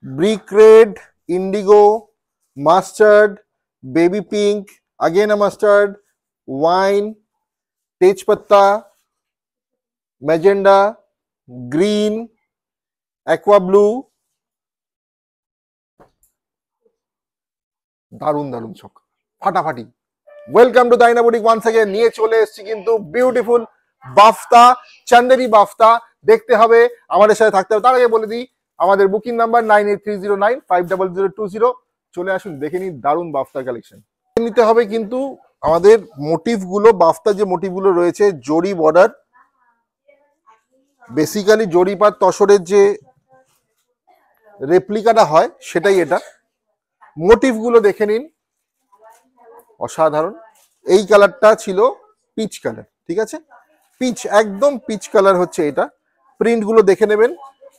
brick red, indigo, mustard, baby pink, again a mustard, wine, tej patta, magenta, green, aqua blue, দারুন দারুন ছক ফাটাফাটি। Welcome to তাইনা boutique once again, নিয়ে চলে এসেছি কিন্তু বিউটিফুল বাফতা, চান্দেরি বাফতা। দেখতে হবে, আমাদের সাথে থাকতে হবে। তার আগে বলে দিই আমাদের বুকিং নাম্বার 9830950020। চলে আসুন, দেখে নিন দারুন বাফতা কালেকশন। নিতে হবে কিন্তু আমাদের মোটিভ গুলো, বাফতা যে মোটিভ গুলো রয়েছে, জরি বর্ডার, বেসিক্যালি জরি পার তসরের যে রেপ্লিকাটা হয় সেটাই এটা। মোটিভ গুলো দেখে নিন, অসাধারণ। এই কালারটা ছিল পিচ কালার, ঠিক আছে, পিচ, একদম পিচ কালার হচ্ছে এটা। প্রিন্ট গুলো দেখে নেবেন।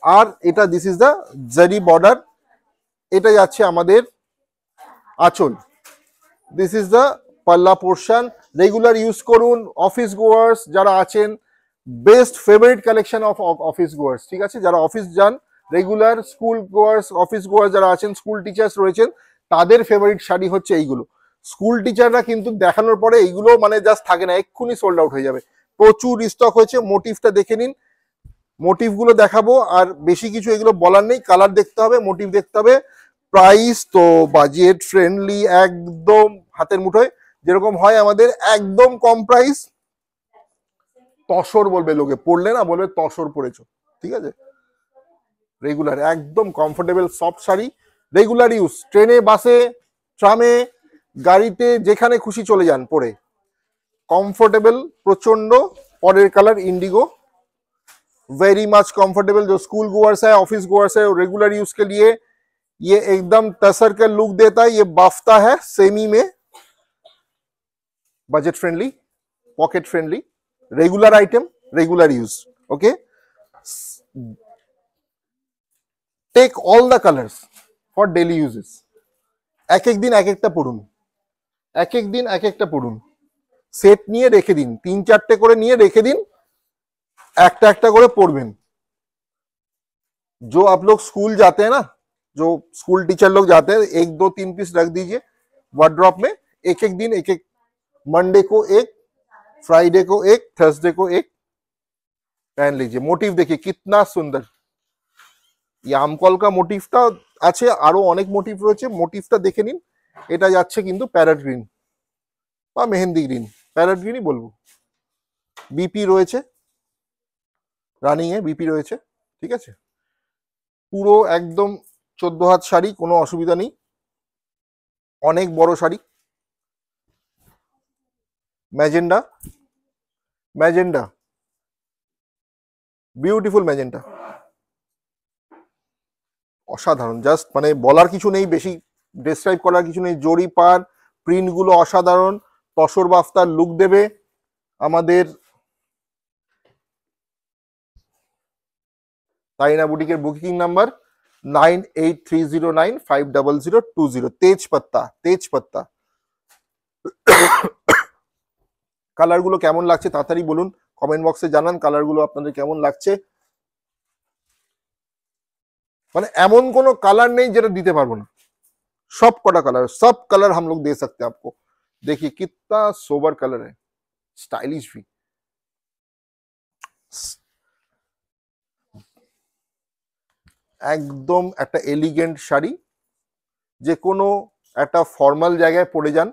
আর এটা দিস ইজ দ্য জারি বর্ডার, এটা যাচ্ছে আমাদের আঁচল। দিস ইজ দ্য পাল্লা পোর্শন। রেগুলার ইউজ করুন, অফিস গোয়ার্স যারা আছেন, best favourite collection of office goers, ঠিক আছে, যারা অফিস যান regular, school goers, office goers যারা আছেন, স্কুল টিচার্স রয়েছেন, তাদের ফেভারিট শাড়ি হচ্ছে এইগুলো। স্কুল টিচাররা কিন্তু দেখানোর পরে এইগুলো মানে জাস্ট থাকে না, এক্ষুনি সোল্ড আউট হয়ে যাবে। প্রচুর স্টক হয়েছে। মোটিভটা দেখে নিন, মোটিভ গুলো দেখাবো, আর বেশি কিছু এগুলো বলার নেই। কালার দেখতে হবে, মোটিভ দেখতে হবে। প্রাইস তো বাজেট ফ্রেন্ডলি, একদম হাতের মুঠোয়, যেরকম হয় আমাদের, একদম কম প্রাইস। তসর বলবে লোকে, পড়লে না বলবে তসর পড়েছো, ঠিক আছে। রেগুলার একদম comfortable soft sari, regular use, ট্রেনে, বাসে, ট্রামে, গাড়িতে, যেখানে খুশি চলে যান পরে, কমফোর্টেবल प्रचंड। परेर colour Indigo, very much comfortable. जो स्कूल गोअर्स है, ऑफिस गोअर्स है, रेगुलर यूज के लिए ये एकदम टसर का लुक देता है। ये बाफ्ता है सेमी में, budget friendly, pocket friendly, regular item, regular use. Okay, take all the colours for daily uses. एक एक दिन एक एक পড়ুন, एक एक दिन एक एक পড়ুন, सेट নিয়ে রেখে দিন, 3-4টে করে নিয়ে রেখে দিন, একটা একটা করে পড়বেন। जो आप लोग स्कूल जाते हैं ना, जो स्कूल टीचर लोग जाते हैं, 1-2-3 पीस रख दीजिए वार्डरोब में। एक एक दिन एक एक, मंडे को एक, फ्राइडे को एक, थर्सडे को एक पहन लीजिए। मोटिव देखिए कितना सुंदर, ये আমকলকা মোটিভটা আছে, আরো অনেক মোটিভ রয়েছে। মোটিভটা দেখে নিন। এটা যাচ্ছে কিন্তু প্যারট গ্রিন বা মেহেন্দি গ্রিন, প্যারট গ্রিনই বলবো। বিপি রয়েছে, রানিং এ বিপি রয়েছে, ঠিক আছে। পুরো একদম 14 হাত শাড়ি, কোনো অসুবিধা নেই, অনেক বড় sari. Magenta, magenta, beautiful magenta, অসাধারণ। জাস্ট মানে বলার কিছু নেই, বেশি ডেসক্রাইব করার কিছু নেই। জরি পার, প্রিন্ট গুলো অসাধারণ, তসর বাফতার লুক দেবে আমাদের তাইনা বুটিকের বুকিং নাম্বার 9830950020। তেজ পাত্তা, তেজ পাত্তা। কালার গুলো কেমন লাগছে তাড়াতাড়ি বলুন, কমেন্ট বক্সে জানান কালার গুলো আপনাদের কেমন লাগছে। মানে এমন কোনো কালার নেই যেটা দিতে পারবো না, सब कटा कलर, सब कलर हम लोग दे सकते हैं आपको। देखिए कितना सोबर कलर है, स्टाइलिश भी। একদম একটা এলিগেন্ট শাড়ি, যে কোনো একটা ফর্মাল জায়গায় পরে যান,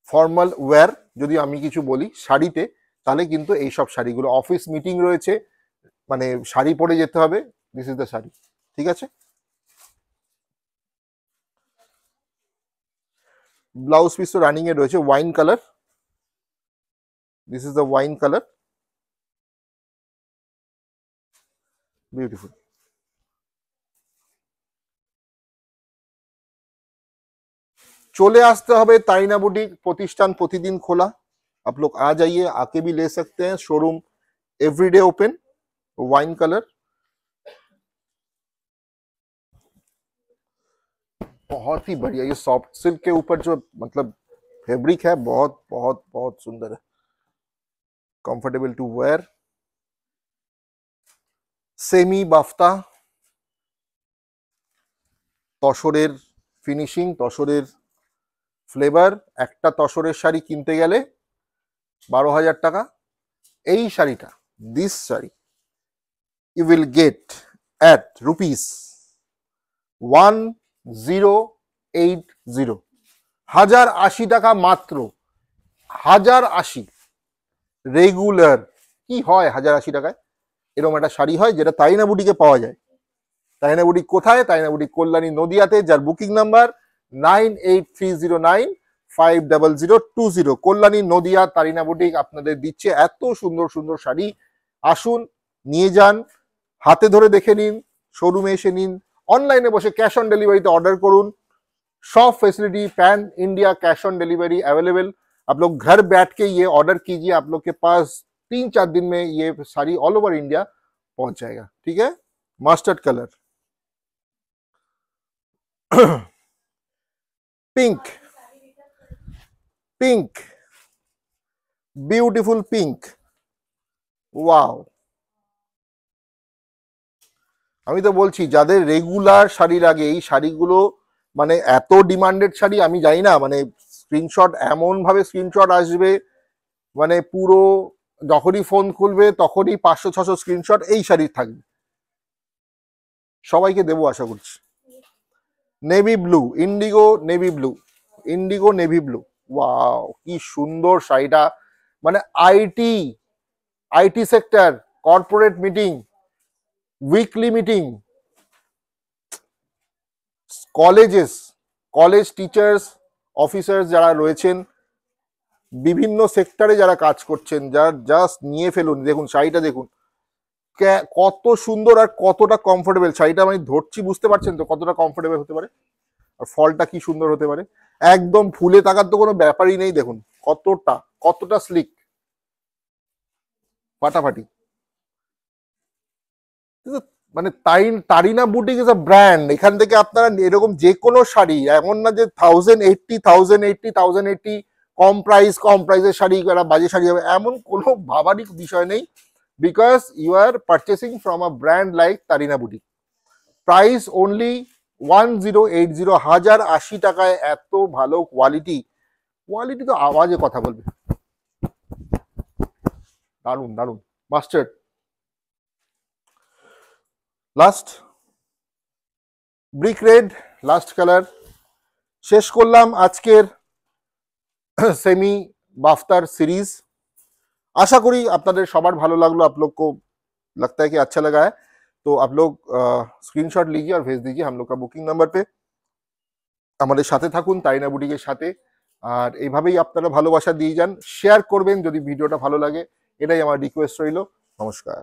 ফর্মাল ওয়্যার যদি আমি কিছু বলি শাড়িতে, তাহলে কিন্তু এই সব শাড়িগুলো, অফিস মিটিং রয়েছে মানে শাড়ি পরে যেতে হবে, দিস ইজ দ্য শাড়ি, ঠিক আছে। ব্লাউজ পিস তো রানিং এ রয়েছে, wine colour, this is the wine colour, beautiful. चले आते हैं ताइना बुटीक, प्रतिष्ठान प्रतिदिन खोला। आप लोग आ जाइए, आके भी ले सकते हैं। Showroom everyday open. Wine colour, बहुत ही बढ़िया। ये सॉफ्ट सिल्क के ऊपर जो मतलब फैब्रिक है, बहुत बहुत बहुत सुंदर है, कंफर्टेबल टू वेयर। सेमी बाफ्ता, তসরের ফিনিশিং, তসরের ফ্লেভার। একটা তসরের শাড়ি কিনতে গেলে 12,000 টাকা। এই শাড়িটা, this sari you will get at rupees 1080, 1080 টাকা মাত্র। 1080 রেগুলার। কি হয় 1080 টাকায়? এরকম একটা শাড়ি হয় যেটা তাইনা বুটিকে পাওয়া যায়। তাইনা বুটিক কোথায়? তাইনা বুটিক কল্যাণী নদিয়াতে, যার booking number 9830950020। Kalyani Nadia Tarina boutique আপনাদের দিচ্ছে এত সুন্দর সুন্দর শাড়ি। আসুন, নিয়ে যান, হাতে ধরে দেখে নিন, শোরুমে এসে নিন, অনলাইনে বসে ক্যাশ অন डिलीवरीতে অর্ডার করুন। सब facility pan India cash on delivery available. आप लोग घर बैठ के ये ऑर्डर कीजिए, आप लोग के पास 3-4 दिन में ये सारी ऑल ओवर इंडिया पहुंच जाएगा। ठीक है, mustard colour, pink, pink, beautiful pink, wow. আমি তো বলছি যাদের রেগুলার শাড়ি লাগে, এই শাড়িগুলো মানে এত ডিমান্ডেড শাড়ি, আমি জানি না, মানে স্ক্রিনশট এমন ভাবে স্ক্রিনশট আসবে, মানে পুরো যখনই ফোন খুলবে তখনই 500-600 স্ক্রিনশট এই শাড়ির থাকবে। সবাইকে দেবো আশা করছি। Navy blue, Indigo navy blue, Indigo navy blue, wow কি সুন্দর শাড়িটা। মানে IT sector, corporate meeting, weekly meeting, college teachers, officers যারা রয়েছেন, বিভিন্ন সেক্টরে যারা কাজ করছেন, যারা জাস্ট নিয়ে ফেলুন। দেখুন শাড়িটা, দেখুন কত সুন্দর আর কতটা কমফোর্টেবল। শাড়িটা আমি ধরছি, বুঝতে পারছেন তো কতটা কমফোর্টেবল হতে পারে, আর ফলটা কি সুন্দর হতে পারে। একদম ফুলে থাকার তো কোনো ব্যাপারই নেই। দেখুন কতটা স্লিক, ফাটাফাটি। মানে তারিনা বুটিক ইজ আ ব্র্যান্ড। এখান থেকে আপনারা এরকম যে কোনো শাড়ি, এমন না যে 1080 কম প্রাইসের শাড়ি, বাজে শাড়ি হবে, এমন কোনো ভাবারই বিষয় নেই। Because you are purchasing from a brand like Tarina boutique. Price only 1080, 1080 টাকায় এত ভালো কোয়ালিটি। কোয়ালিটি তো আওয়াজে কথা বলবে। দারুন দারুন। Mustard last, brick red last colour. শেষ করলাম আজকের सेमी बाफ्तार सीरीज। आशा करी আপনাদের সবার ভালো লাগলো। आप लोग को लगता है कि अच्छा लगा है तो आप लोग स्क्रीनशॉट लीजिए और भेज दीजिए हम लोग का बुकिंग नंबर पे। আমাদের সাথে থাকুন তারিনা বুটিকের সাথে, আর এইভাবেই আপনারা ভালোবাসা দিয়ে যান। শেয়ার করবেন যদি ভিডিওটা ভালো লাগে, এটাই আমার রিকোয়েস্ট রইল। নমস্কার।